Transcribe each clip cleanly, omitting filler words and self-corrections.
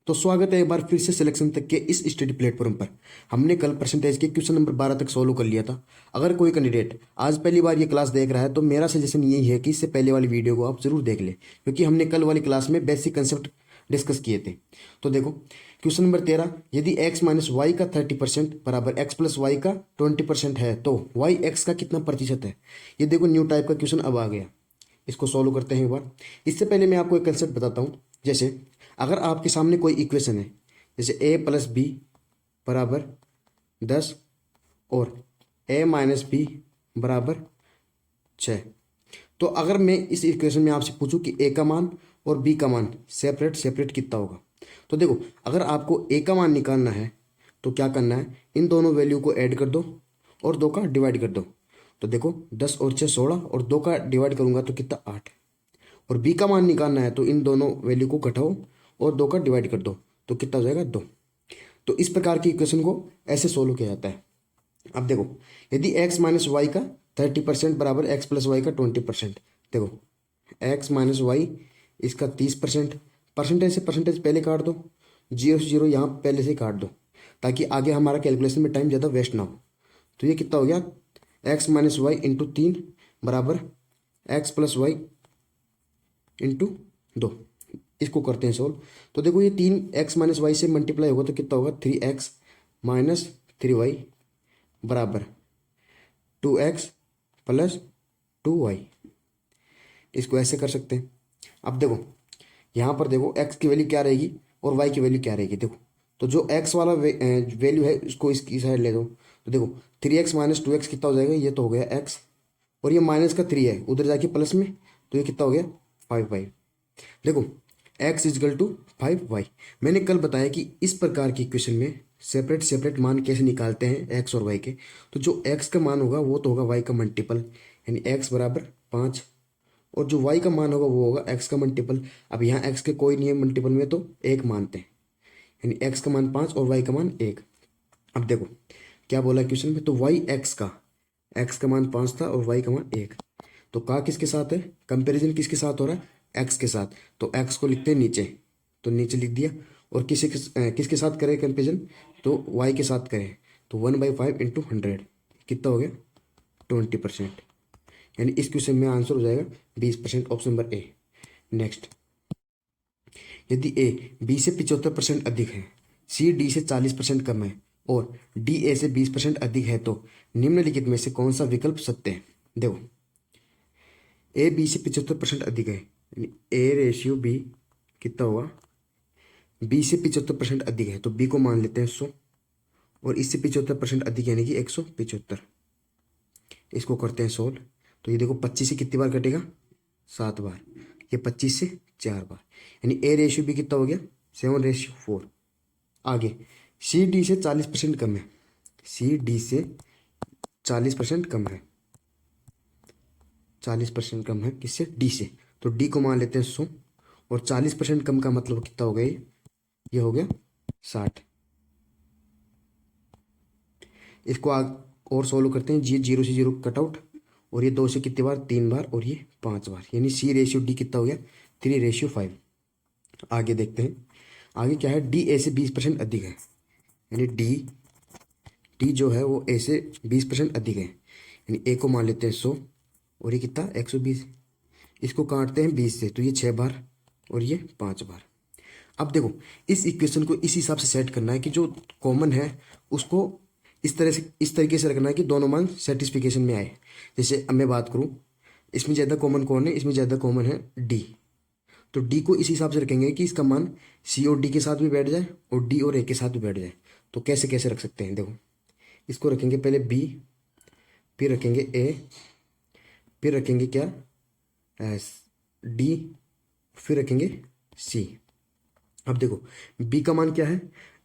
तो स्वागत है एक बार फिर से सिलेक्शन तक के इस स्टडी प्लेटफॉर्म पर। हमने कल परसेंटेज के क्वेश्चन नंबर 12 तक सोल्व कर लिया था। अगर कोई कैंडिडेट आज पहली बार ये क्लास देख रहा है तो मेरा सजेशन यही है कि इससे पहले वाली वीडियो को आप जरूर देख लें, क्योंकि हमने कल वाली क्लास में बेसिक कंसेप्ट डिस्कस किए थे। तो देखो क्वेश्चन नंबर 13, यदि x माइनस वाई का 30% बराबर x प्लस वाई का 20% है तो y x का कितना प्रतिशत है। ये देखो न्यू टाइप का क्वेश्चन अब आ गया। इसको सॉल्व करते हैं एक बार। इससे पहले मैं आपको एक कंसेप्ट बताता हूँ। जैसे अगर आपके सामने कोई इक्वेशन है, जैसे a प्लस बी बराबर 10 और a माइनस बी बराबर 6, तो अगर मैं इस इक्वेशन में आपसे पूछूं कि a का मान और b का मान सेपरेट सेपरेट कितना होगा, तो देखो अगर आपको a का मान निकालना है तो क्या करना है, इन दोनों वैल्यू को ऐड कर दो और 2 का डिवाइड कर दो। तो देखो 10 और 6 16 और 2 का डिवाइड करूंगा तो कितना 8। और b का मान निकालना है तो इन दोनों वैल्यू को घटाओ और 2 का डिवाइड कर दो तो कितना हो जाएगा 2। तो इस प्रकार की इक्वेशन को ऐसे सोल्व किया जाता है। अब देखो यदि x माइनस वाई का 30% बराबर x प्लस वाई का 20%, देखो x माइनस वाई इसका 30%, परसेंटेज से परसेंटेज पहले काट दो, जीरो से जीरो यहाँ पहले से काट दो ताकि आगे हमारा कैलकुलेशन में टाइम ज़्यादा वेस्ट ना हो। तो ये कितना हो गया, x माइनस वाई इंटू 3 बराबर x प्लस वाई इंटू 2। इसको करते हैं सोल्व। तो देखो ये 3x माइनस वाई से मल्टीप्लाई होगा तो कितना होगा, 3x माइनस 3y बराबर 2x प्लस 2y। इसको ऐसे कर सकते हैं। अब देखो यहाँ पर देखो x की वैल्यू क्या रहेगी और y की वैल्यू क्या रहेगी। देखो तो जो x वाला वैल्यू है उसको इसकी साइड ले दो। तो देखो 3x माइनस 2x कितना हो जाएगा, ये तो हो गया x, और ये माइनस का 3 है उधर जाके प्लस में, तो ये कितना हो गया 5y। देखो x इजकल टू 5y। मैंने कल बताया कि इस प्रकार की इक्वेशन में सेपरेट सेपरेट मान कैसे निकालते हैं x और y के। तो जो x का मान होगा वो तो होगा y का मल्टीपल, यानी x बराबर 5, और जो y का मान होगा वो होगा x का मल्टीपल। अब यहाँ x के कोई नहीं है मल्टीपल में तो 1 मानते हैं, यानी x का मान 5 और y का मान 1। अब देखो क्या बोला क्वेश्चन में, तो x का मान 5 था और y का मान 1। तो का किसके साथ है, कंपैरिजन किसके साथ हो रहा है, x के साथ। तो x को लिखते हैं नीचे, तो नीचे लिख दिया। और किसके साथ करें कंपैरिजन, तो y के साथ करें। तो 1/5 इंटू 100 कितना हो गया 20%, यानी इस क्वेश्चन में आंसर हो जाएगा 20%, ऑप्शन नंबर ए। नेक्स्ट, यदि a b से 75% अधिक है, c d से 40% कम है और d a से 20% अधिक है तो निम्नलिखित में से कौन सा विकल्प सत्य है। देखो ए बी से 75% अधिक है, यानी ए रेशियो बी कितना होगा, बी से 75% अधिक है तो बी को मान लेते हैं 100, और इससे 75% अधिक यानी कि 175। इसको करते हैं सोल्व। तो ये देखो 25 से कितनी बार कटेगा, 7 बार, ये 25 से 4 बार, यानी ए रेशियो बी कितना हो गया 7/4। आगे सी डी से 40% कम है, सी डी से 40% कम है, 40% कम है किससे, डी से। तो डी को मान लेते हैं 100, और 40% कम का मतलब कितना हो गया, ये हो गया 60। इसको और सोल्व करते हैं, जी 0 से 0 कट आउट, और ये 2 से कितनी बार 3 बार, और ये 5 बार, यानी सी रेशियो डी कितना हो गया 3/5। आगे देखते हैं, आगे क्या है, डी ए से 20% अधिक है, यानी डी डी जो है वो ए से 20% अधिक है, यानी ए को मान लेते हैं 100, और ये कितना 120। इसको काटते हैं 20 से, तो ये 6 बार और ये 5 बार। अब देखो इस इक्वेशन को इस हिसाब से सेट करना है कि जो कॉमन है उसको इस तरीके से रखना है कि दोनों मान सेटिस्फिकेशन में आए। जैसे अब मैं बात करूँ, इसमें ज़्यादा कॉमन कौन है, इसमें ज़्यादा कॉमन है डी। तो डी को इस हिसाब से रखेंगे कि इसका मान सी और डी के साथ भी बैठ जाए और डी और ए के साथ भी बैठ जाए। तो कैसे कैसे रख सकते हैं, देखो इसको रखेंगे पहले बी, फिर रखेंगे ए, फिर रखेंगे क्या डी, फिर रखेंगे सी। अब देखो बी का मान क्या है,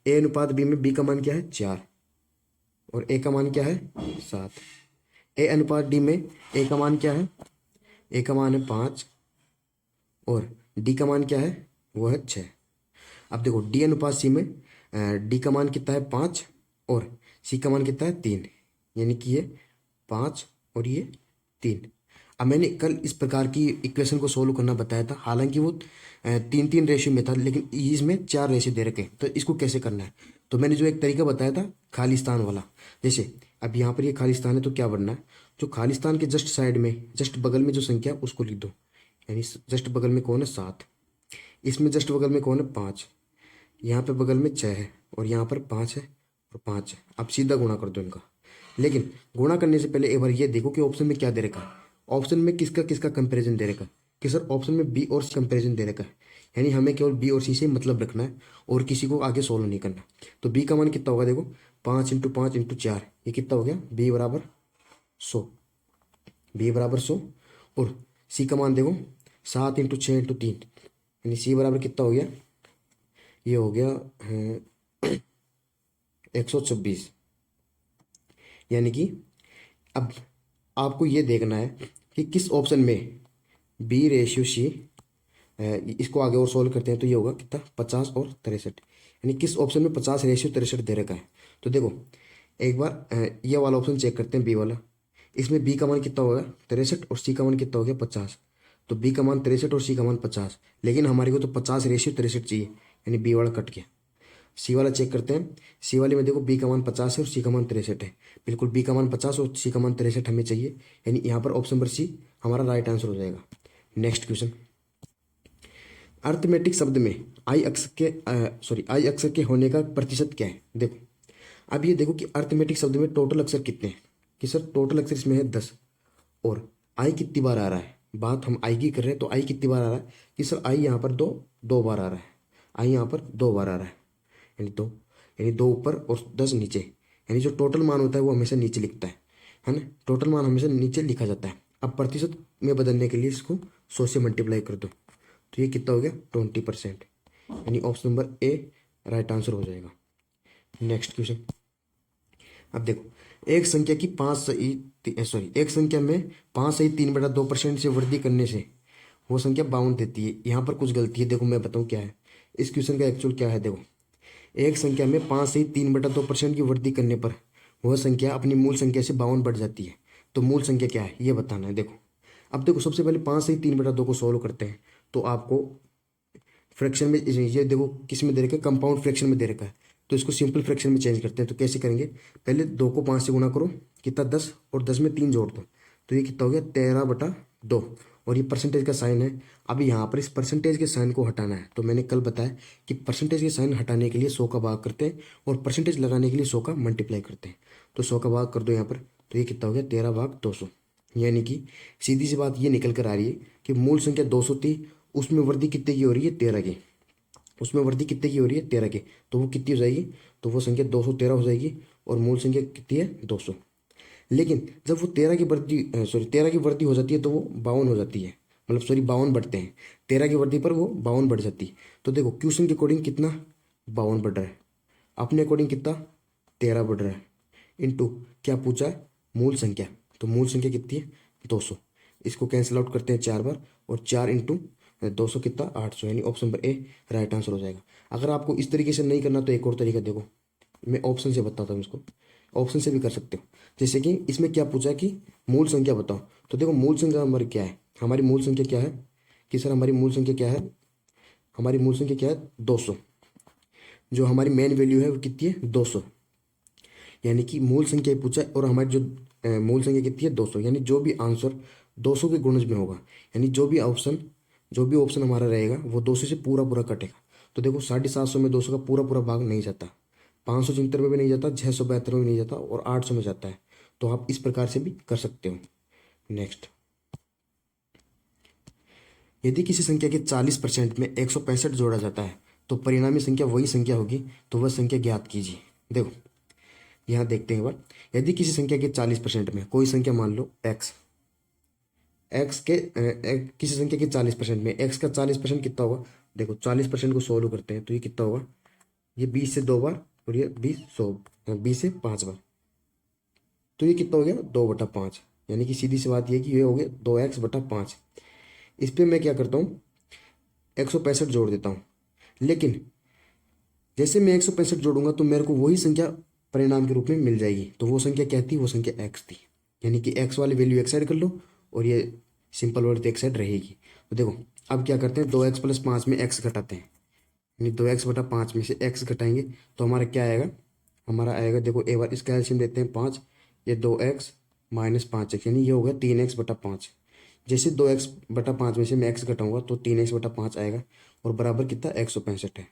ए अनुपात बी में बी का मान क्या है 4, और ए का मान क्या है 7। ए अनुपात डी में ए का मान क्या है, ए का मान है 5, और डी का मान क्या है वो है 6। अब देखो डी अनुपात सी में डी का मान कितना है 5 और सी का मान कितना है 3, यानी कि ये 5 और ये 3। अब मैंने कल इस प्रकार की इक्वेशन को सोल्व करना बताया था, हालांकि वो 3-3 रेशियो में था, लेकिन इसमें 4 रेशियो दे रखे हैं। तो इसको कैसे करना है, तो मैंने जो एक तरीका बताया था खालिस्तान वाला, जैसे अब यहाँ पर ये खालिस्तान है तो क्या बनना है, जो खालिस्तान के जस्ट साइड में, जस्ट बगल में जो संख्या उसको लिख दो, यानी जस्ट बगल में कौन है 7, इसमें जस्ट बगल में कौन है 5, यहाँ पे बगल में 6 है और यहाँ पर 5 है और 5 है। अब सीधा गुणा कर दो इनका। लेकिन गुणा करने से पहले एक बार ये देखो कि ऑप्शन में क्या दे रखा है, ऑप्शन में किसका किसका कंपैरिजन दे रखा है, कि सर ऑप्शन में बी और सी कंपैरिजन दे रखा है, यानी हमें केवल बी और सी से मतलब रखना है और किसी को आगे सोल्व नहीं करना। तो बी का मान कितना होगा, देखो 5 × 5 × 4, ये कितना हो गया, बी बराबर 100, बी बराबर 100। और सी का मान देखो 7 × 6 × 3, यानी सी बराबर कितना हो गया, ये हो गया 126। यानी कि अब आपको ये देखना है कि किस ऑप्शन में बी रेशियो सी, इसको आगे और सोल्व करते हैं तो ये होगा कितना 50 और 63, यानी किस ऑप्शन में 50:63 दे रखा है। तो देखो एक बार ये वाला ऑप्शन चेक करते हैं, बी वाला, इसमें बी का मान कितना होगा 63 और सी का मान कितना हो गया 50। तो बी का मान 63 और सी का मान 50, लेकिन हमारे को तो 50:63 चाहिए, यानी बी वाला कट गया। सी वाला चेक करते हैं, सी वाले में देखो बी का मान 50 है और सी का मान 63 है, बिल्कुल बी का मान 50 और सी का मान 63 हमें चाहिए, यानी यहाँ पर ऑप्शन नंबर सी हमारा राइट आंसर हो जाएगा। नेक्स्ट क्वेश्चन, अर्थमेटिक शब्द में आई अक्षर के होने का प्रतिशत क्या है। देखो अब ये देखो कि अर्थमेटिक शब्द में टोटल अक्षर कितने हैं, कि सर टोटल अक्षर इसमें है 10, और आई कितनी बार आ रहा है, बात हम आई की कर रहे हैं, तो आई कितनी बार आ रहा है, कि सर आई यहाँ पर दो बार आ रहा है, आई यहाँ पर 2 बार आ रहा है, यानी 2 ऊपर और 10 नीचे, यानी जो टोटल मान होता है वो हमेशा नीचे लिखता है ना, टोटल मान हमेशा नीचे लिखा जाता है। अब प्रतिशत में बदलने के लिए इसको 100 से मल्टीप्लाई कर दो, तो ये कितना हो गया 20%, यानी option number A right answer हो जाएगा। नेक्स्ट क्वेश्चन, अब देखो एक संख्या की एक संख्या में 5/3/2% से वृद्धि करने से वो संख्या 52 देती है। यहाँ पर कुछ गलती है, देखो मैं बताऊँ क्या है इस क्वेश्चन का एक्चुअल क्या है। देखो एक संख्या में 5/3/2% की वृद्धि करने पर वह संख्या अपनी मूल संख्या से 52 बढ़ जाती है, तो मूल संख्या क्या है ये बताना है। देखो अब देखो सबसे पहले 5/3/2 को सोल्व करते हैं, तो आपको फ्रैक्शन में, ये देखो किस में दे रखा है, कंपाउंड फ्रैक्शन में दे रखा है, तो इसको सिंपल फ्रैक्शन में चेंज करते हैं। तो कैसे करेंगे, पहले 2 को 5 से गुणा करो, कितना 10, और 10 में 3 जोड़ दो, तो ये कितना हो गया 13/2, और ये परसेंटेज का साइन है। अब यहाँ पर इस परसेंटेज के साइन को हटाना है, तो मैंने कल बताया कि परसेंटेज के साइन हटाने के लिए 100 का भाग करते हैं और परसेंटेज लगाने के लिए 100 का मल्टीप्लाई करते हैं। तो 100 का भाग कर दो यहाँ पर, तो ये कितना हो गया 13/200, यानी कि सीधी सी बात ये निकल कर आ रही है कि मूल संख्या 200 थी, उसमें वृद्धि कितने की हो रही है 13 की, उसमें वृद्धि कितने की हो रही है 13 की, तो वो कितनी हो जाएगी, तो वो संख्या 213 हो जाएगी, और मूल संख्या कितनी है 200। लेकिन जब वो 13 की वृद्धि हो जाती है तो वो 52 हो जाती है, मतलब 52 बढ़ते हैं, 13 की वृद्धि पर वो 52 बढ़ जाती है। तो देखो क्वेश्चन के अकॉर्डिंग कितना 52 बढ़ रहा है, अपने अकॉर्डिंग कितना 13 बढ़ रहा है, इनटू क्या पूछा है मूल संख्या, तो मूल संख्या कितनी है 200, इसको कैंसिल आउट करते हैं 4 बार, और 4 × 200 कितना 800, यानी option number A right answer हो जाएगा। अगर आपको इस तरीके से नहीं करना तो एक और तरीका देखो, मैं ऑप्शन से बताता हूँ इसको, ऑप्शन से भी कर सकते हो। जैसे कि इसमें क्या पूछा है कि मूल संख्या बताओ, तो देखो मूल संख्या हमारी क्या है, हमारी मूल संख्या क्या है, कि सर हमारी मूल संख्या क्या है, हमारी मूल संख्या क्या है 200, जो हमारी मेन वैल्यू है वो कितनी है 200, यानी कि मूल संख्या पूछा है, और हमारी जो मूल संख्या कितनी है 200, यानी जो भी आंसर 200 के गुणज में होगा, यानी जो भी ऑप्शन हमारा रहेगा वो 200 से पूरा पूरा कटेगा। तो देखो 750 में 200 का पूरा पूरा भाग नहीं जाता, 574 में भी नहीं जाता, 672 में भी नहीं जाता, और 800 में जाता है। तो आप इस प्रकार से भी कर सकते हो। नेक्स्ट, यदि किसी संख्या के 40% में 165 जोड़ा जाता है तो परिणामी संख्या वही संख्या होगी, तो वह संख्या ज्ञात कीजिए। देखो यहाँ देखते हैं एक बार, यदि किसी संख्या के 40% में कोई संख्या मान लो किसी संख्या के 40% में x का 40% कितना होगा, देखो 40% को सोल्व करते हैं तो ये कितना होगा, ये 20 से 2 बार और ये 20 से 5 बार, तो ये कितना हो गया 2/5, यानी कि सीधी सी बात ये कि ये हो गया 2x/5। इस पर मैं क्या करता हूँ 165 जोड़ देता हूँ, लेकिन जैसे मैं 165 जोड़ूंगा तो मेरे को वही संख्या परिणाम के रूप में मिल जाएगी। तो वो संख्या क्या थी, वो संख्या x थी, यानी कि x वाली वैल्यू एक साइड कर लो और ये सिंपल वर्ड तो एक साइड रहेगी। तो देखो अब क्या करते हैं, 2x+5 में x घटाते हैं, यानी 2x/5 में से x घटाएंगे तो हमारा क्या आएगा, हमारा आएगा देखो एक बार इसका एलसीएम देते हैं 5, ये 2x-5x यानी ये हो गया 3x/5। जैसे 2x/5 में से मैं x घटाऊंगा तो 3x/5 आएगा और बराबर कितना 165 है।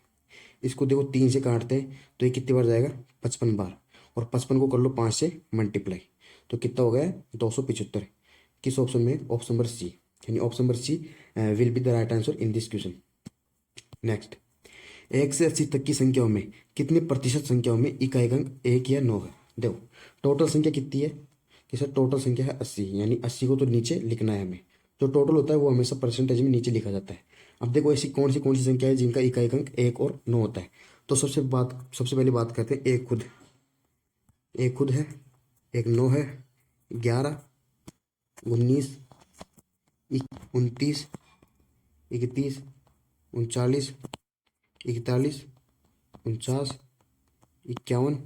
इसको देखो 3 से काटते हैं तो ये कितनी बार जाएगा 55 बार, और 55 को कर लो 5 से मल्टीप्लाई, तो कितना हो गया 275। किस ऑप्शन में, ऑप्शन नंबर सी, यानी option number C will be the right answer in this question. Next, 1 से 80 तक की संख्याओं में कितने प्रतिशत संख्याओं में इकाई अंक 1 या 9 है। देखो टोटल संख्या कितनी है कि सर टोटल संख्या है 80, यानी 80 को तो नीचे लिखना है हमें। जो टोटल होता है वो हमेशा परसेंटेज में नीचे लिखा जाता है। अब देखो ऐसी कौन सी संख्या है जिनका इकाई अंक 1 और 9 होता है। तो सबसे पहले बात करते हैं एक खुद है, एक 9 है, 11, 19, 29, 31, 39, 41, 49, 51,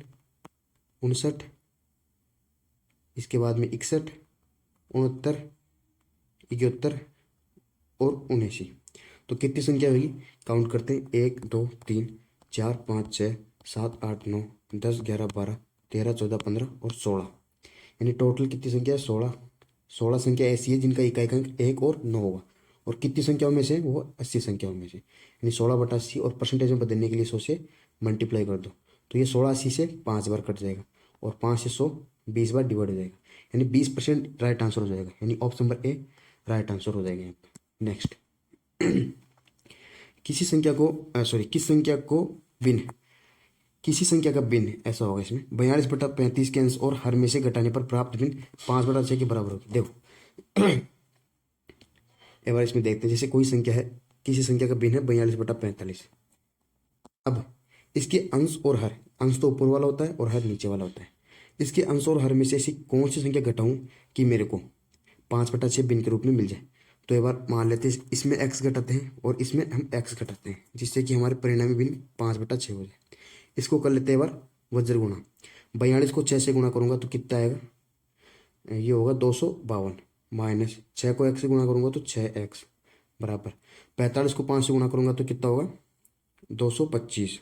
59, इसके बाद में 61, 69, 71 और 79। तो कितनी संख्या होगी, काउंट करते हैं 1 2 3 4 5 6 7 8 9 10 11 12 13 14 15 और 16, यानी टोटल कितनी संख्या है 16। 16 संख्या ऐसी है जिनका इकाई अंक 1 और 9 होगा, और कितनी संख्याओं में से, वो 80 संख्याओं में से, यानी 16/80, और परसेंटेज में बदलने के लिए 100 से मल्टीप्लाई कर दो तो ये 16 80 से 5 बार कट जाएगा, और 5 से 100 20 बार डिवाइड हो जाएगा, यानी 20% राइट आंसर हो जाएगा, यानी option number A right answer हो जाएगा यहाँ पे। नेक्स्ट, किसी संख्या को किसी संख्या का भिन्न ऐसा होगा, इसमें 42/35 के अंश और हर में से घटाने पर प्राप्त भिन्न 5/6 के बराबर होगी। देखो एक बार इसमें देखते हैं, जैसे कोई संख्या है, किसी संख्या का भिन्न है 42/45। अब इसके अंश और हर, अंश तो ऊपर वाला होता है और हर नीचे वाला होता है। इसके अंश और हर में से ऐसी कौन सी संख्या घटाऊं कि मेरे को 5/6 भिन्न के रूप में मिल जाए। तो एक बार मान लेते हैं इसमें x घटाते हैं और इसमें हम x घटाते हैं, जिससे कि हमारे परिणामी भिन्न 5/6 हो जाए। इसको कर लेते हैं एक बार वज्र गुणा, 42 को 6 से गुणा करूंगा तो कितना आएगा, ये होगा 252, माइनस 6 को x से गुणा करूंगा तो 6x बराबर 45 को 5 से गुणा करूंगा तो कितना होगा 225,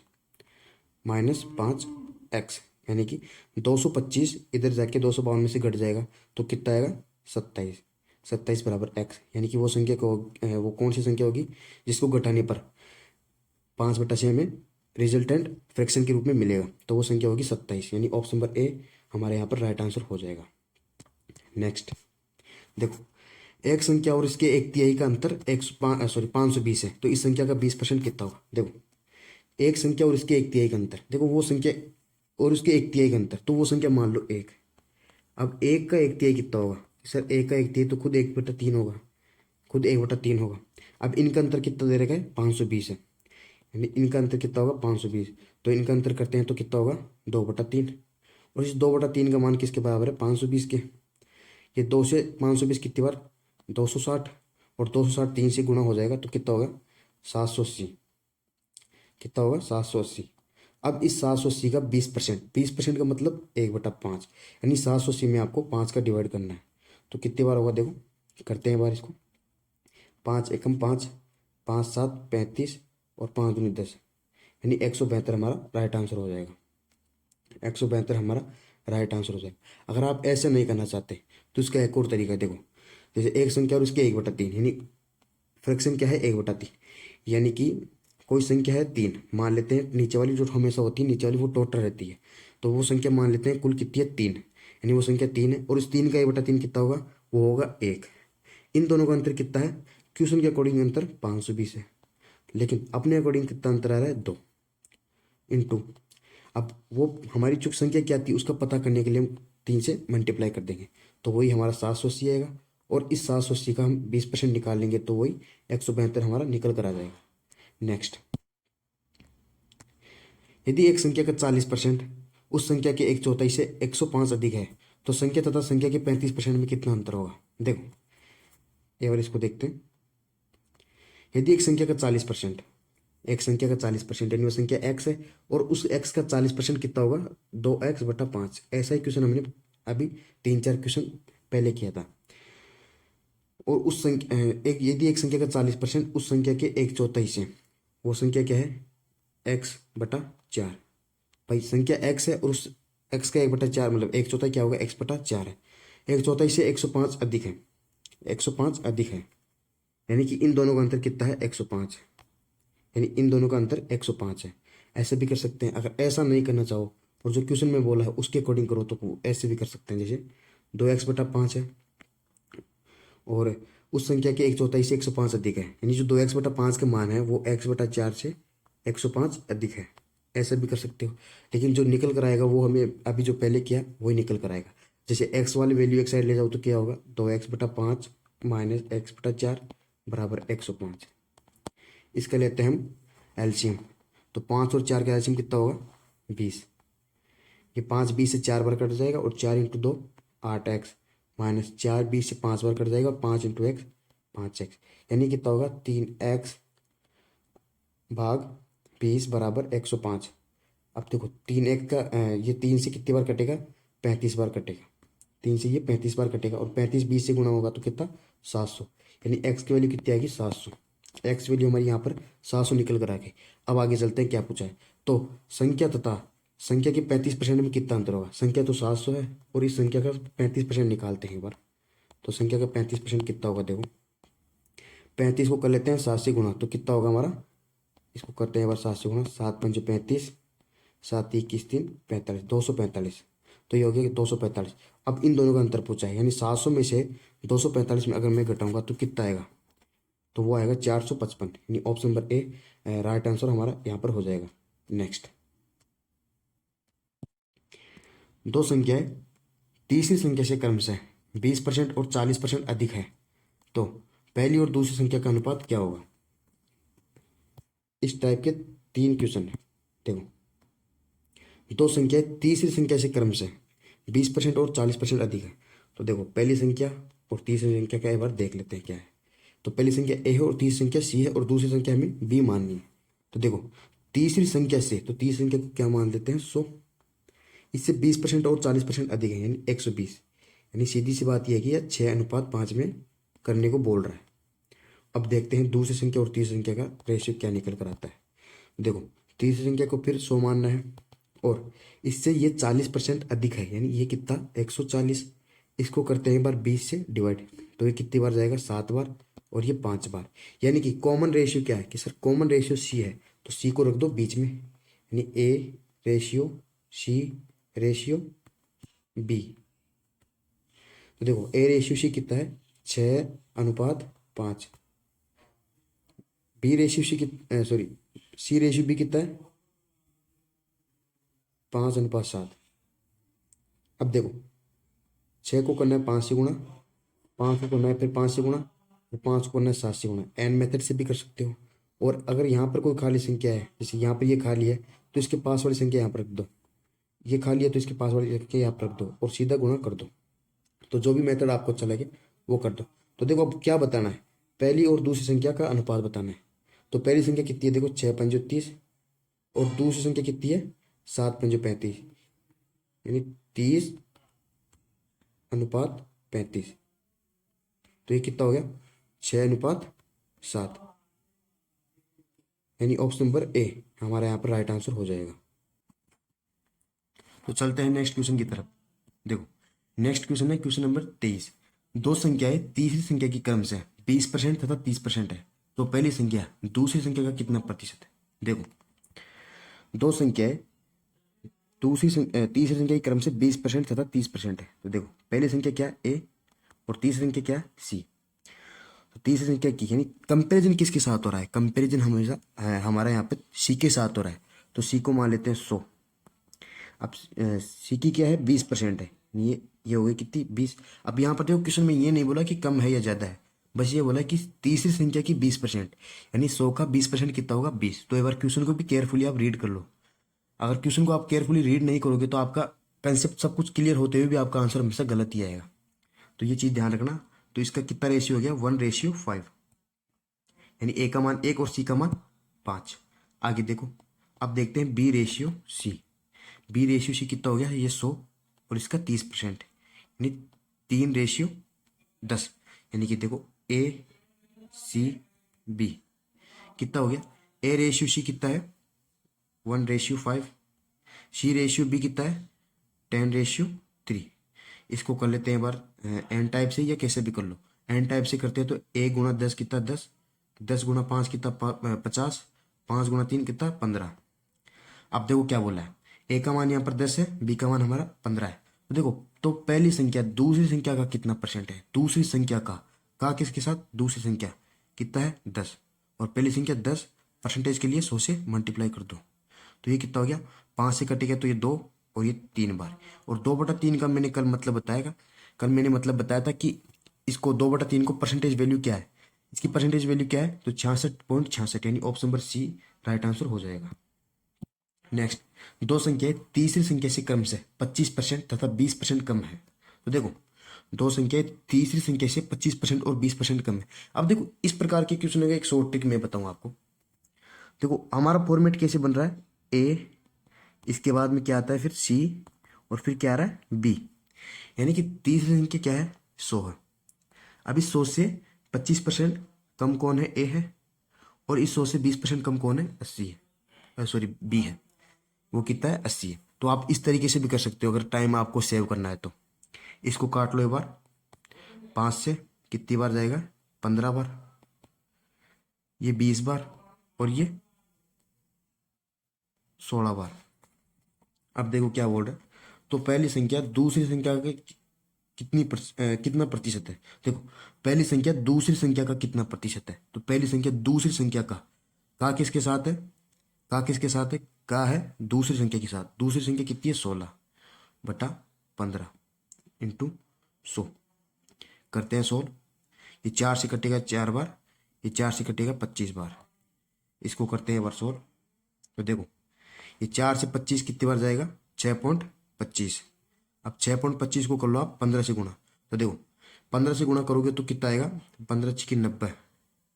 माइनस 5x, यानी कि 225 इधर जाके 252 में से घट जाएगा तो कितना आएगा 27, 27 बराबर x, यानी कि वो संख्या को, वो कौन सी संख्या होगी जिसको घटाने पर 5/6 में रिजल्टेंट फ्रैक्शन के रूप में मिलेगा, तो वो संख्या होगी 27, यानी ऑप्शन नंबर ए हमारे यहाँ पर राइट आंसर हो जाएगा। नेक्स्ट देखो, एक संख्या और इसके 1/3 का अंतर 520 है, तो इस संख्या का 20% कितना होगा। देखो एक संख्या और इसके 1/3 का अंतर, देखो वो संख्या और उसके 1/3 का अंतर, तो वो संख्या मान लो 1। अब 1 का 1/3 कितना होगा सर, 1 का 1/3 तो खुद 1/3 होगा, खुद 1/3 होगा। अब इनका अंतर कितना दे रखा है 520 है, यानी इनका अंतर कितना होगा 520, तो इनका अंतर करते हैं तो कितना होगा 2/3, और इस 2/3 का मान किसके बराबर है 520 के। ये 2 से 520 कितनी बार 260, और 260 3 से गुणा हो जाएगा तो कितना होगा 780, कितना होगा 780। अब इस 780 का 20% का मतलब 1/5, यानी 780 में आपको 5 का डिवाइड करना है, तो कितनी बार होगा देखो करते हैं बार इसको, 5 एकम 5, 5 7 35 और 5 दूनी 10, यानी 172 हमारा राइट आंसर हो जाएगा। 172 हमारा राइट आंसर हो जाएगा। अगर आप ऐसे नहीं करना चाहते तो इसका एक और तरीका है, देखो जैसे एक संख्या और इसके 1/3, यानी फ्रैक्शन क्या है 1/3, यानी कि कोई संख्या है 3, मान लेते हैं नीचे वाली जो हमेशा होती है नीचे वाली वो टोटल रहती है, तो वो संख्या मान लेते हैं कुल कितनी है 3, यानी वो संख्या 3 है, और इस 3 का 1/3 कितना होगा, वो होगा 1। इन दोनों का अंतर कितना है, क्वेश्चन के अकॉर्डिंग अंतर 520 है, लेकिन अपने अकॉर्डिंग कितना अंतर आ रहा है 2 इंटू। अब वो हमारी चुक संख्या क्या थी उसका पता करने के लिए हम 3 से मल्टीप्लाई कर देंगे, तो वही हमारा 780 आएगा, और इस 780 का हम 20% निकाल लेंगे तो वही 172 हमारा निकल कर आ जाएगा। नेक्स्ट, यदि एक संख्या का 40% उस संख्या के 1/4 से 105 अधिक है तो संख्या तथा संख्या के 35% में कितना अंतर होगा। देखो एक बार इसको देखते हैं, यदि एक संख्या का 40%, एक संख्या का 40%, यानी वो संख्या x है, और उस x का 40% कितना होगा 2x/5। ऐसा ही क्वेश्चन हमने अभी 3-4 क्वेश्चन पहले किया था, और उस संख्या एक यदि एक संख्या का 40% उस संख्या के एक चौथाई से, वो संख्या क्या है, x/4। भाई संख्या x है और उस x का 1/4 मतलब एक चौथाई क्या होगा, x/4 है। एक चौथाई से 105 अधिक है, 105 अधिक है, यानी कि इन दोनों का अंतर कितना है, 105। यानी इन दोनों का अंतर 105 है। ऐसे भी कर सकते हैं। अगर ऐसा नहीं करना चाहो और जो क्वेश्चन में बोला है उसके अकॉर्डिंग करो तो ऐसे भी कर सकते हैं। जैसे 2x/5 है और उस संख्या के एक चौथाई से 105 अधिक है, यानी जो 2x/5 का मान है वो x/4 से 105 अधिक है। ऐसे भी कर सकते हो, लेकिन जो निकल कर आएगा वो हमें अभी जो पहले किया वही निकल कर आएगा। जैसे x वाली वैल्यू एक साइड ले जाओ तो क्या होगा, 2x/5 माइनस x/4 बराबर 105। इसका लेते हैं हम एलसीएम। तो 5 और 4 का एलसीएम कितना होगा, 20। ये 5 20 से 4 बार कट जाएगा और 4 × 2 8x माइनस 4 20 से 5 बार कट जाएगा और 5 × x 5x, यानी कितना होगा 3x भाग 20 बराबर 105। अब देखो 3x का ये 3 से कितनी बार कटेगा, 35 बार कटेगा। 3 से ये 35 बार कटेगा और 35 20 से गुणा होगा तो कितना, 700। यानी x की वैल्यू कितनी आएगी, 700। x वैल्यू हमारी यहाँ पर 700 निकल कर आ गई। अब आगे चलते हैं क्या पूछा है। तो संख्या तथा संख्या के 35% में कितना अंतर होगा, संख्या तो 700 है और इस संख्या का 35% निकालते हैं एक बार। तो संख्या का 35% कितना होगा, देखो 35 को कर लेते हैं 7 से गुणा तो कितना होगा हमारा, इसको करते हैं एक बार 7 से गुणा, 7 पंच 35, 7 21 3 45, 245। तो ये हो गया कि 245। अब इन दोनों का अंतर पूछा है, यानी 700 में से 245 में अगर मैं घटाऊंगा तो कितना आएगा, तो वो आएगा 455। यानी option number A right answer हमारा यहाँ पर हो जाएगा। नेक्स्ट, दो संख्याएं तीसरी संख्या से क्रमशः 20% और 40% अधिक है, तो पहली और दूसरी संख्या का अनुपात क्या होगा। इस टाइप के 3 क्वेश्चन है। देखो दो संख्याएं तीसरी संख्या से क्रमशः 20% और 40% अधिक है, तो देखो पहली संख्या और तीसरी संख्या का एक बार देख लेते हैं क्या है। तो पहली संख्या ए है और तीसरी संख्या सी है और दूसरी संख्या हमें बी माननी है। तो देखो तीसरी संख्या से, तो तीसरी संख्या को क्या मान लेते हैं, 100। इससे 20% और 40% अधिक है यानी 120। यानी सीधी सी बात यह है कि यह 6:5 में करने को बोल रहा है। अब देखते हैं दूसरी संख्या और तीसरी संख्या का रेशियो क्या निकल कर आता है। देखो तीसरी संख्या को फिर 100 मानना है और इससे ये 40% अधिक है, यानी ये कितना 140। इसको करते हैं एक बार 20 से डिवाइड, तो ये कितनी बार जाएगा, 7 बार और ये 5 बार। यानी कि कॉमन रेशियो क्या है कि सर कॉमन रेशियो सी है, तो सी को रख दो बीच में, यानी A ratio C ratio B. तो देखो ए रेशियो सी कितना है, 6:5। B ratio C sorry C ratio B कितना है, 5:7। अब देखो 6 को करना है 5 से गुणा, 5 को करना है फिर 5 से गुणा और 5 को करना है 7 से गुणा। एन मेथड से भी कर सकते हो। और अगर यहाँ पर कोई खाली संख्या है, जैसे यहाँ पर ये खाली है तो इसके पास वाली संख्या यहाँ पर रख दो, ये खाली है तो इसके पास वाली संख्या यहाँ पर रख दो और सीधा गुणा कर दो। तो जो भी मेथड आपको अच्छा लगे वो कर दो। तो देखो अब क्या बताना है, पहली और दूसरी संख्या का अनुपात बताना है। तो पहली संख्या कितनी है, देखो 6×5 और दूसरी संख्या कितनी है, 7×35, यानी 30:35। तो ये कितना हो गया, 6:7, यानी ऑप्शन नंबर ए हमारा यहाँ पर राइट आंसर हो जाएगा। तो चलते हैं नेक्स्ट क्वेश्चन की तरफ। देखो नेक्स्ट क्वेश्चन है क्वेश्चन नंबर 23। दो संख्याएं तीसरी संख्या की क्रम से 20% तथा 30% है, तो पहली संख्या दूसरी संख्या का कितना प्रतिशत है। देखो दो संख्याएं तीसरी संख्या की क्रम से 20% तथा 30% है, तो देखो पहली संख्या क्या है, ए, और तीसरी संख्या क्या है, सी। तो तीसरी संख्या की यानी कंपैरिजन किसके साथ हो रहा है, कंपैरिजन हमेशा हमारा यहाँ पे सी के साथ हो रहा है, तो सी को मान लेते हैं 100। अब सी की क्या है, 20% है, ये हो गई कितनी, 20। अब यहाँ पर देखो क्वेश्चन में ये नहीं बोला कि कम है या ज़्यादा है, बस ये बोला कि तीसरी संख्या की 20%, यानी 100 का 20% कितना होगा, 20। तो एक बार क्वेश्चन को भी केयरफुली आप रीड कर लो। अगर क्वेश्चन को आप केयरफुली रीड नहीं करोगे तो आपका कंसेप्ट सब कुछ क्लियर होते हुए भी आपका आंसर हमेशा गलत ही आएगा। तो ये चीज़ ध्यान रखना। तो इसका कितना रेशियो हो गया, 1:5, यानी ए का मान 1 और सी का मान 5। आगे देखो अब देखते हैं B ratio C. B ratio C कितना हो गया, ये 100 और इसका 30%, यानी 3:10, यानी कि देखो ए सी बी कितना हो गया, ए रेशियो सी कितना है 1:5, सी रेशियो बी कितना है 10:3। इसको कर लेते हैं एक बार एन टाइप से या कैसे भी कर लो। एन टाइप से करते हैं तो ए गुणा 10 कितना 10, 10 गुणा 5 कितना 50, 5 गुणा 3 कितना 15। अब देखो क्या बोला है, ए का मान यहाँ पर 10 है, बी का मान हमारा 15 है। तो देखो तो पहली संख्या दूसरी संख्या का कितना परसेंट है, दूसरी संख्या का किसके साथ, दूसरी संख्या कितना है 10, और पहली संख्या 10 परसेंटेज के लिए 100 से मल्टीप्लाई कर दो। तो ये कितना हो गया, 5 से कटेगा तो ये 2 और ये 3 बार। और 2/3 का मैंने कल मतलब बताएगा, कल मैंने मतलब बताया था कि इसको 2/3 को परसेंटेज वैल्यू क्या है, इसकी परसेंटेज वैल्यू क्या है, तो 66.66, यानी option number C right answer हो जाएगा। नेक्स्ट, दो संख्याएं तीसरी संख्या से क्रम से 25% तथा 20% कम है। तो देखो दो संख्याएं तीसरी संख्या से 25% और 20% कम है। अब देखो इस प्रकार के क्वेश्चन का एक शॉर्ट ट्रिक मैं बताऊं आपको। देखो हमारा फॉर्मेट कैसे बन रहा है, ए, इसके बाद में क्या आता है फिर सी, और फिर क्या आ रहा है बी, यानी कि तीसरी संख्या क्या है 100 है। अब इस 100 से 25% कम कौन है, ए है, और इस 100 से 20% कम कौन है, 80 है, सॉरी बी है, वो कितना है 80 है। तो आप इस तरीके से भी कर सकते हो अगर टाइम आपको सेव करना है तो। इसको काट लो एक बार, 5 से कितनी बार जाएगा 15 बार, ये 20 बार, और ये 16 बार। अब देखो क्या बोल रहा है, तो पहली संख्या दूसरी संख्या के कितना प्रतिशत है। देखो पहली संख्या दूसरी संख्या का कितना प्रतिशत है, तो पहली संख्या दूसरी संख्या का किसके साथ है, का किसके साथ है, का है दूसरी संख्या के साथ। दूसरी संख्या कितनी है 16/15 इंटू 100, करते हैं 16। ये 4 से कटेगा 4 बार, ये 4 से कटेगा 25 बार, इसको करते हैं बार 16। तो देखो ये 4 से 25 कितनी बार जाएगा 6.25। अब 6.25 को कर लो आप 15 से गुणा, तो देखो 15 से गुणा करोगे तो कितना आएगा, 15×6 90,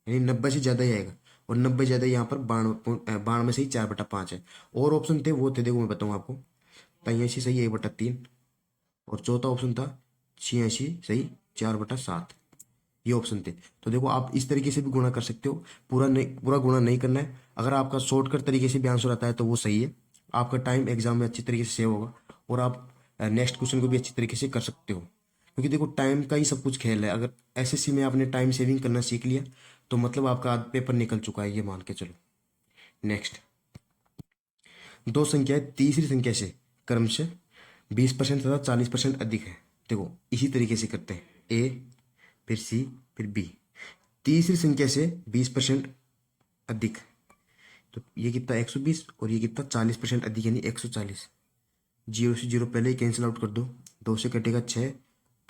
यानी 90 से ज़्यादा ही आएगा। और 90 ज़्यादा यहाँ पर 92 से ही 4/5 है। और ऑप्शन थे वो थे, देखो मैं बताऊँ आपको, 83 सही 1/3, और चौथा ऑप्शन था 86 सही 4/7, ये ऑप्शन थे। तो देखो आप इस तरीके से भी गुणा कर सकते हो, पूरा गुणा नहीं करना है। अगर आपका शॉर्टकट तरीके से भी आंसर आता है तो वो सही है, आपका टाइम एग्जाम में अच्छी तरीके से सेव होगा, और आप नेक्स्ट क्वेश्चन को भी अच्छी तरीके से कर सकते हो। क्योंकि देखो टाइम का ही सब कुछ खेल है। अगर एसएससी में आपने टाइम सेविंग करना सीख लिया तो मतलब आपका आधा पेपर निकल चुका है, ये मान के चलो। नेक्स्ट, दो संख्याएं तीसरी संख्या से क्रमशः 20% तथा 40% अधिक है। देखो इसी तरीके से करते हैं, ए फिर सी फिर बी, तीसरी संख्या से 20% अधिक, तो ये कितना 120, और ये कितना 40% अधिक यानी 140। 0 से 0 पहले ही कैंसिल आउट कर दो, 2 से कटेगा 6,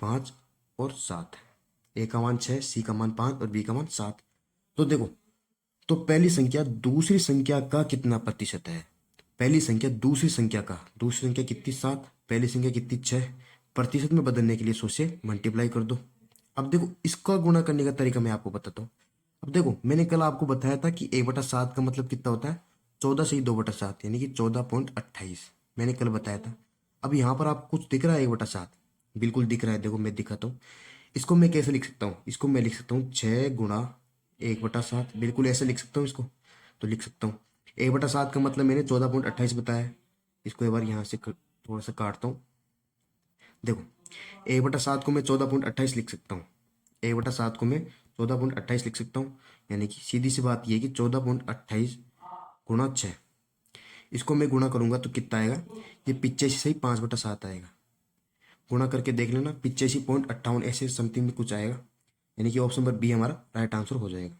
5 और 7, ए का मान 6, सी का मान 5 और बी का मान 7। तो देखो तो पहली संख्या दूसरी संख्या का कितना प्रतिशत है, पहली संख्या दूसरी संख्या का, दूसरी संख्या कितनी 7, पहली संख्या कितनी 6, प्रतिशत में बदलने के लिए 100 से मल्टीप्लाई कर दो। अब देखो इसका गुणा करने का तरीका मैं आपको बताता हूँ। अब देखो मैंने कल आपको बताया था कि 1/7 का मतलब कितना होता है, 14 से ही 2/7 यानी कि 14.28, मैंने कल बताया था। अब यहाँ पर आपको कुछ दिख रहा है 1/7, बिल्कुल दिख रहा है, देखो मैं दिखाता हूँ। इसको मैं कैसे लिख सकता हूँ, इसको मैं लिख सकता हूँ 6 × 1/7, बिल्कुल ऐसे लिख सकता हूँ इसको। तो लिख सकता हूँ 1/7 का मतलब मैंने 14.28 बताया है। इसको एक बार यहाँ से थोड़ा सा काटता हूँ। देखो 1/7 को मैं 14.28 लिख सकता हूँ, 1/7 को मैं 14.28 लिख सकता हूँ, यानी कि सीधी सी बात ये है कि 14.28 गुणा 6। इसको मैं गुणा करूंगा तो कितना आएगा, ये 85 से ही 5/7 आएगा। गुणा करके देख लेना, 85.58 ऐसे समथिंग में कुछ आएगा, यानी कि ऑप्शन नंबर बी हमारा राइट आंसर हो जाएगा।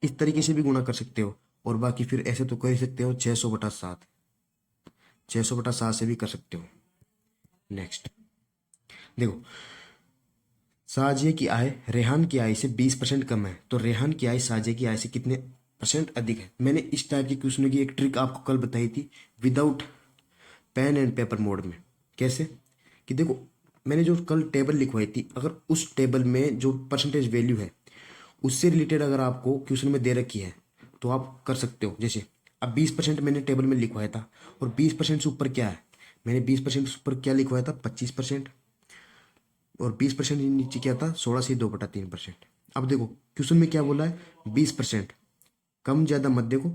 इस तरीके से भी गुणा कर सकते हो, और बाकी फिर ऐसे तो कर ही सकते हो 600/7, 600/7 से भी कर सकते हो। नेक्स्ट देखो, साजिया की आय रेहान की आय से 20% कम है, तो रेहान की आय साजिया की आय से कितने परसेंट अधिक है। मैंने इस टाइप के क्वेश्चन की एक ट्रिक आपको कल बताई थी without pen and paper mode में। कैसे कि देखो मैंने जो कल टेबल लिखवाई थी, अगर उस टेबल में जो परसेंटेज वैल्यू है उससे रिलेटेड अगर आपको क्वेश्चन में दे रखी है तो आप कर सकते हो। जैसे अब 20% मैंने टेबल में लिखवाया था, और 20% से ऊपर क्या है, मैंने 20% से ऊपर क्या लिखवाया था 25%, और 20% नीचे क्या था, 16 से 2/3%। अब देखो क्वेश्चन में क्या बोला है, 20%। कम ज्यादा मत देखो,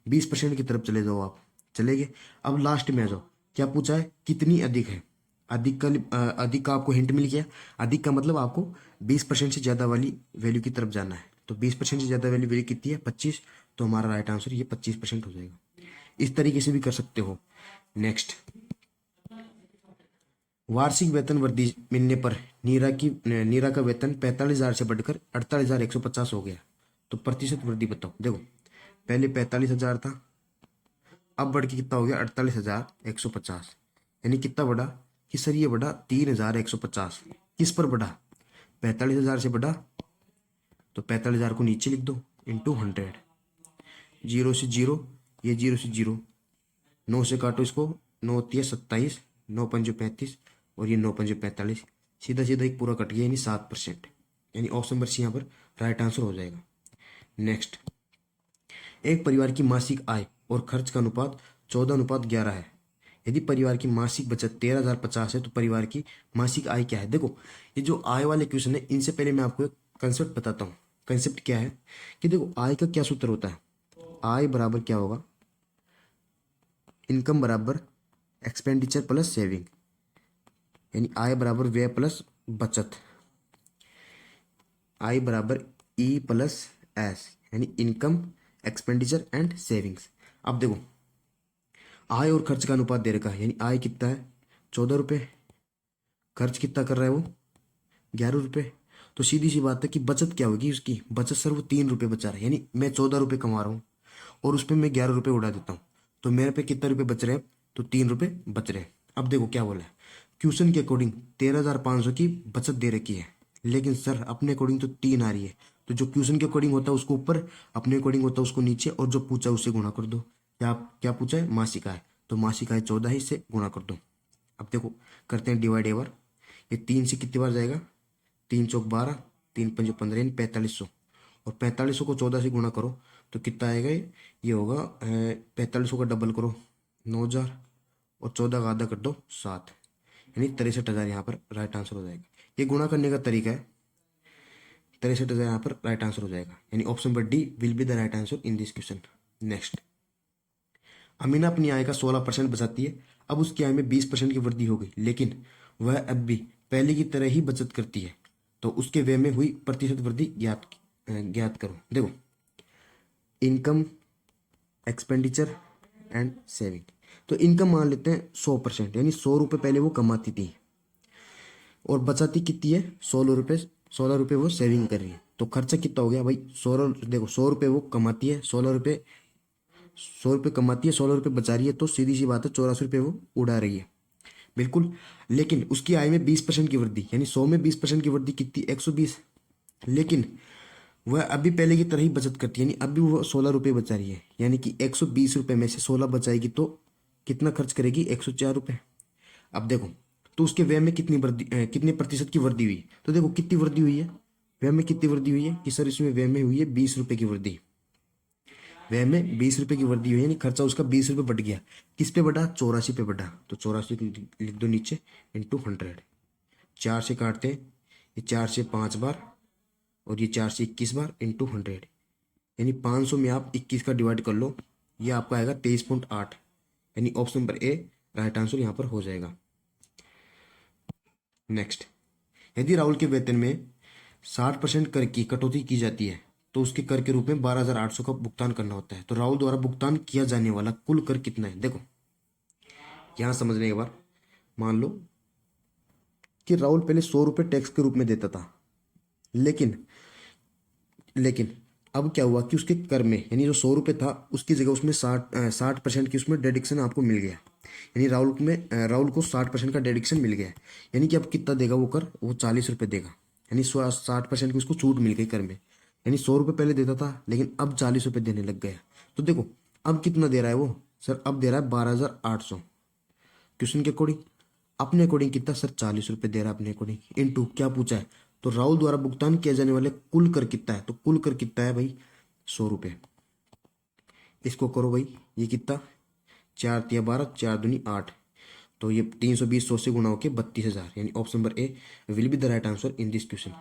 20% की तरफ चले जाओ आप, चले गए। अब लास्ट में आ जाओ, क्या पूछा है, कितनी अधिक है। अधिक का आपको हिंट मिल गया। अधिक का मतलब आपको 20% से ज्यादा वाली वैल्यू की तरफ जाना है। तो 20% से ज्यादा वैल्यू कितनी है, 25। तो हमारा राइट आंसर ये 25% हो जाएगा। इस तरीके से भी कर सकते हो। नेक्स्ट, वार्षिक वेतन वृद्धि मिलने पर नीरा का वेतन 45,000 से बढ़कर 48,150 हो गया। तो प्रतिशत वृद्धि बताओ। देखो पहले 45,000 था, अब बढ़ के कितना हो गया, 48,150। यानी कितना बढ़ा कि सर ये बढ़ा 3,150। किस पर बढ़ा, 45,000 से बढ़ा। तो 45,000 को नीचे लिख दो, इंटू 100। जीरो से जीरो, ये जीरो से जीरो, 9 से काटो इसको, 9×3 = 27, 9×5 = 35, और ये 9×5 = 45। सीधा सीधा एक पूरा कट गया, यानी 7%। यानी ऑप्शन नंबर सी यहाँ पर राइट आंसर हो जाएगा। नेक्स्ट, एक परिवार की मासिक आय और खर्च का अनुपात 14:11 है। यदि परिवार की मासिक बचत 13,050 है तो परिवार की मासिक आय क्या है। देखो ये जो आय वाले क्वेश्चन है, इनसे पहले मैं आपको एक कंसेप्ट बताता हूँ। कंसेप्ट क्या है कि देखो आय का क्या सूत्र होता है, आय बराबर क्या होगा, इनकम बराबर एक्सपेंडिचर प्लस सेविंग। यानी आय बराबर व्यय प्लस बचत, आई बराबर ई प्लस एस, यानी इनकम, एक्सपेंडिचर एंड सेविंग्स। अब देखो आय और खर्च का अनुपात दे रखा है, यानी आय कितना है 14 रुपये, खर्च कितना कर रहा है वो 11 रुपये। तो सीधी सी बात है कि बचत क्या होगी उसकी, बचत सर वो 3 रुपये बचा रहा है। यानी मैं 14 रुपये कमा रहा हूँ और उस पर मैं 11 रुपये उड़ा देता हूँ, तो मेरे पे कितने रुपये बच रहे हैं, तो 3 रुपये बच रहे हैं। अब देखो क्या बोला है, क्वेश्चन के अकॉर्डिंग 13,500 की बचत दे रखी है, लेकिन सर अपने अकॉर्डिंग तो 3 आ रही है। तो जो क्वेश्चन के अकॉर्डिंग होता है उसको ऊपर, अपने अकॉर्डिंग होता है उसको नीचे, और जो पूछा उससे गुणा कर दो। क्या क्या पूछा है, मासिक आय, तो मासिक आय 14 है, इससे गुणा कर दो। अब देखो करते हैं डिवाइड एवर। ये 3 से कितनी बार जाएगा, 3×4 = 12, 3×5 = 15, यानी 4500। और 4500 को 14 से गुणा करो तो कितना आएगा, ये होगा 4500 का डबल करो 9,000, और 14 का आधा कर दो 7, यानी 63,000 यहाँ पर राइट आंसर हो जाएगा। ये गुणा करने का तरीका है, 63,000 यहाँ पर राइट आंसर हो जाएगा। यानी option number D will be the right answer in this question. Next, Amina अपनी आय का 16% बचाती है। अब उसकी आय में 20% की वृद्धि हो गई, लेकिन वह अब भी पहले की तरह ही बचत करती है। तो उसके व्यय में हुई प्रतिशत वृद्धि ज्ञात करो। देखो इनकम, एक्सपेंडिचर एंड सेविंग। तो इनकम मान लेते हैं 100%, यानी 100 रुपये पहले वो कमाती थी और बचाती कितनी है 16 रुपये। 16 रुपये वो सेविंग कर रही है, तो खर्चा कितना हो गया भाई 16। देखो 100 रुपये वो कमाती है, 16 रुपये, 100 रुपये कमाती है, 16 रुपये बचा रही है, तो सीधी सी बात है 84 रुपये वो उड़ा रही है, बिल्कुल। लेकिन उसकी आय में 20% की वृद्धि, यानी 100 में 20% की वृद्धि कितनी 120। लेकिन वह अभी पहले की तरह ही बचत करती है, यानी अभी वो 16 रुपये बचा रही है, यानी कि 120 रुपये में से 16 बचाएगी तो कितना खर्च करेगी 104 रुपये। अब देखो तो उसके व्यय में कितनी वृद्धि, कितने प्रतिशत की वृद्धि हुई। तो देखो कितनी वृद्धि हुई है, व्यय में कितनी वृद्धि हुई है कि सर इसमें व्यय में हुई है 20 रुपये की वृद्धि। व्यय में 20 रुपये की वृद्धि हुई, यानी खर्चा उसका 20 रुपये बढ़ गया। किस पे बढ़ा, 84 पे बढ़ा, तो 84 लिख दो नीचे, इंटू 100। 4 से काटते हैं, ये 4 से 5 बार, और ये 4 से 21 बार, इंटू 100। यानी 500 में आप 21 का डिवाइड कर लो, ये आपका आएगा 23.8। यानी option number A right answer यहाँ पर हो जाएगा। नेक्स्ट, यदि राहुल के वेतन में 60% कर की कटौती की जाती है तो उसके कर के रूप में 12,800 का भुगतान करना होता है। तो राहुल द्वारा भुगतान किया जाने वाला कुल कर कितना है। देखो यहां समझने के बाद मान लो कि राहुल पहले 100 रुपये टैक्स के रूप में देता था, लेकिन लेकिन अब क्या हुआ कि उसके कर में, यानी जो 100 रुपये था उसकी जगह उसमें 60% की उसमें डेडिक्शन आपको मिल गया। यानी राहुल को 60% का डेडिक्शन मिल गया। यानी कि अब कितना देगा वो कर, वो 40 रुपये देगा। यानी 60% की उसको छूट मिल गई कर में। यानी 100 रुपये पहले देता था, लेकिन अब 40 रुपये देने लग गया। तो देखो अब कितना दे रहा है वो, सर अब दे रहा है 12,800 क्वेश्चन के अकॉर्डिंग। अपने अकॉर्डिंग कितना सर 40 रुपये दे रहा है अपने अकॉर्डिंग। इनटू क्या पूछा है, तो राहुल द्वारा भुगतान किया जाने वाले कुल कर कितना है, तो कुल कर कितना है भाई 100 रुपये। इसको करो भाई, ये कितना 4×3 = 12, 4×2 = 8, तो ये 320 100 से गुणा होकर 32,000, यानी option number A will be the right answer in this question.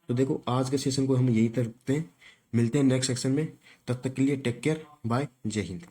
तो देखो आज के सेशन को हम यही करते हैं, मिलते हैं नेक्स्ट सेक्शन में, तब तक के लिए टेक केयर, बाय, जय हिंद।